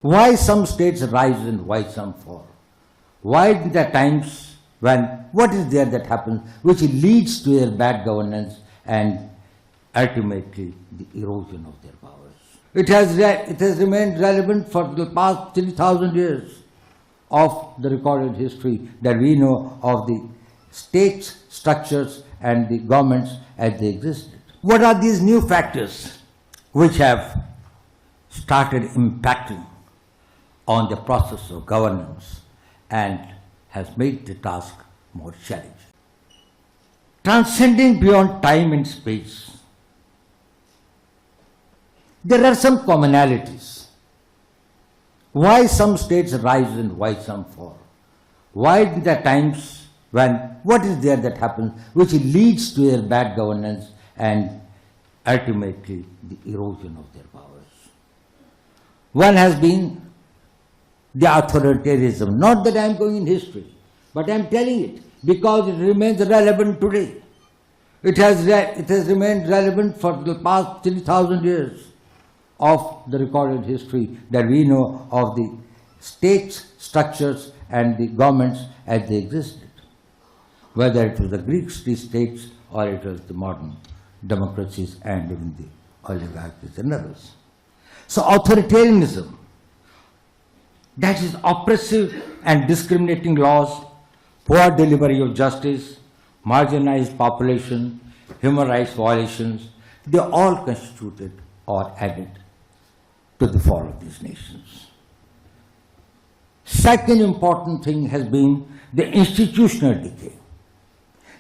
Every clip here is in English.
Why some states rise and why some fall? Why there are times when what is there that happens which leads to their bad governance and ultimately the erosion of their powers? It has remained relevant for the past 3,000 years of the recorded history that we know of the states, structures and the governments as they existed. What are these new factors which have started impacting on the process of governance and has made the task more challenging? Transcending beyond time and space, there are some commonalities. Why some states rise and why some fall? Why there are times when what is there that happens which leads to their bad governance and ultimately the erosion of their powers? One has been the authoritarianism. Not that I am going in history, but I am telling it because it remains relevant today. It has remained relevant for the past 3,000 years of the recorded history that we know of the states, structures and the governments as they existed, whether it was the Greek states or it was the modern democracies and even the oligarchies and others. So authoritarianism, that is oppressive and discriminating laws, poor delivery of justice, marginalized population, human rights violations, they all constituted or added to the fall of these nations. Second important thing has been the institutional decay.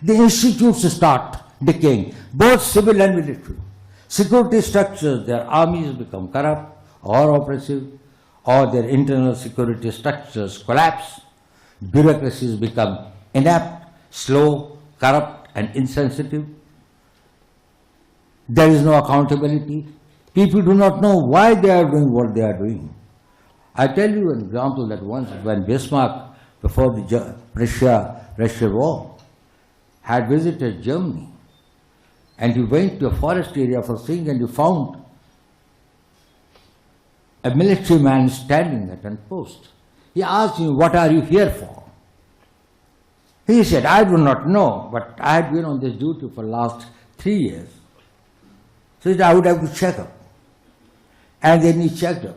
The institutes start decaying, both civil and military. Security structures, their armies become corrupt or oppressive, or their internal security structures collapse. Bureaucracies become inept, slow, corrupt and insensitive. There is no accountability. People do not know why they are doing what they are doing. I tell you an example that once when Bismarck, before the Russia war, had visited Germany, and he went to a forest area for seeing, and he found a military man standing at a post. He asked him, "What are you here for?" He said, "I do not know, but I had been on this duty for the last 3 years. So he said, I would have to check up." And then he checked up.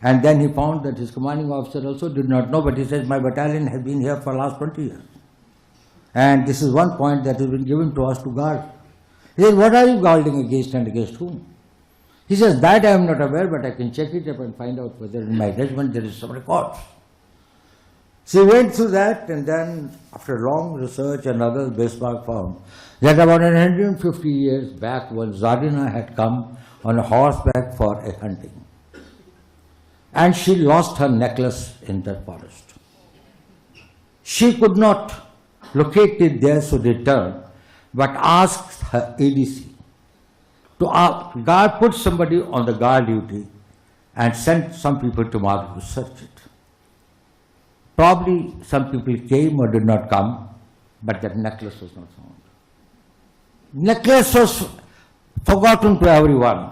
And then he found that his commanding officer also did not know, but he says, "My battalion has been here for the last 20 years. And this is one point that has been given to us to guard." He said, "What are you guarding against and against whom?" He says, "That I am not aware, but I can check it up and find out whether in my regiment there is some records." So he went through that, and then after long research and others, Bismarck found that about 150 years back when Tsarina had come on a horseback for a hunting, and she lost her necklace in the forest. She could not locate it there, so returned, but asked her ADC to put somebody on the guard duty and sent some people tomorrow to search it. Probably some people came or did not come, but that necklace was not found. Necklace was forgotten to everyone.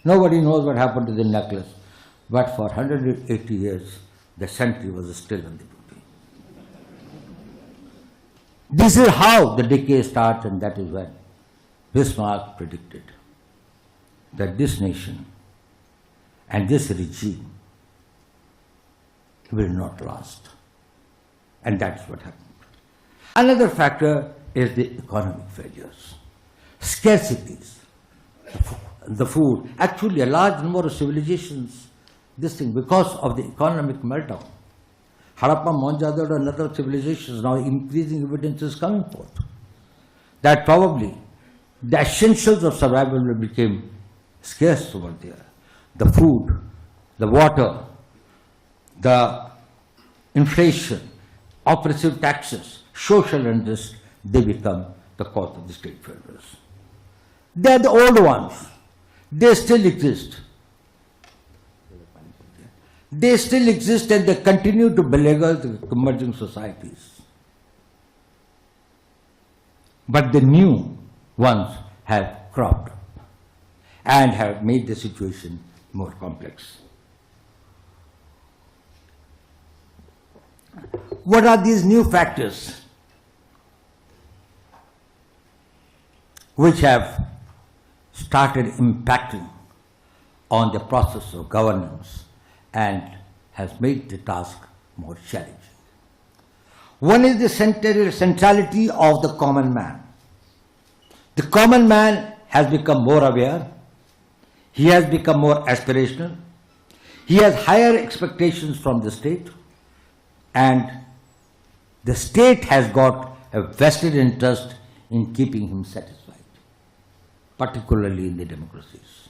Nobody knows what happened to the necklace. But for 180 years, the sentry was still on the duty. This is how the decay starts, and that is when Bismarck predicted that this nation and this regime will not last. And that's what happened. Another factor is the economic failures, scarcities, the food. Actually, a large number of civilizations, this thing, because of the economic meltdown. Harappa, Mohenjo-daro and other civilizations, now increasing evidence is coming forth that probably the essentials of survival became scarce over there. The food, the water, the inflation, oppressive taxes, social unrest, they become the cause of the state failures. They are the old ones. They still exist. They still exist and they continue to beleaguer the emerging societies. But the new ones have cropped up and have made the situation more complex. what are these new factors which have started impacting on the process of governance and has made the task more challenging? One is the centrality of the common man. The common man has become more aware, he has become more aspirational, he has higher expectations from the state, and the state has got a vested interest in keeping him satisfied, particularly in the democracies.